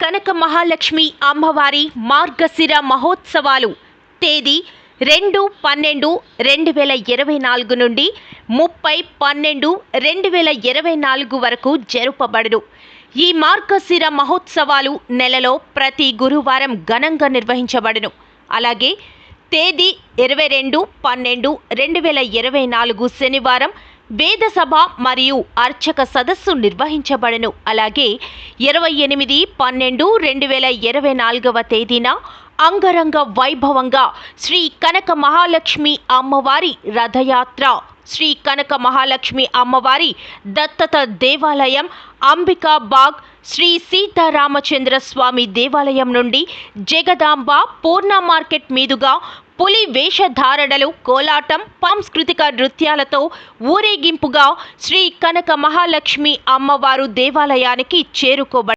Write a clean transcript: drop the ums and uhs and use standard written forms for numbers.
కనక మహాలక్ష్మి అమ్మవారి మార్గశిర మహోత్సవాలు తేదీ 2/12/2024 నుండి 30/12/2024 వరకు జరుపబడును. ఈ మార్గశిర మహోత్సవాలు నెలలో ప్రతి గురువారం ఘనంగా నిర్వహించబడును. అలాగే తేదీ 22/12/2024 శనివారం వేద సభ మరియు అర్చక సదస్సు నిర్వహించబడును. అలాగే 28/12/2024 తేదీన అంగరంగ వైభవంగా శ్రీ కనక మహాలక్ష్మి అమ్మవారి రథయాత్ర, శ్రీ కనక మహాలక్ష్మి అమ్మవారి దత్తత దేవాలయం, అంబికాబాగ్ శ్రీ సీతారామచంద్ర స్వామి దేవాలయం నుండి జగదాంబ పూర్ణ మార్కెట్ మీదుగా పులి వేషధారణలు, కోలాటం, సాంస్కృతిక నృత్యాలతో ఊరేగింపుగా శ్రీ కనక మహాలక్ష్మి అమ్మవారు దేవాలయానికి చేరుకోబడింది.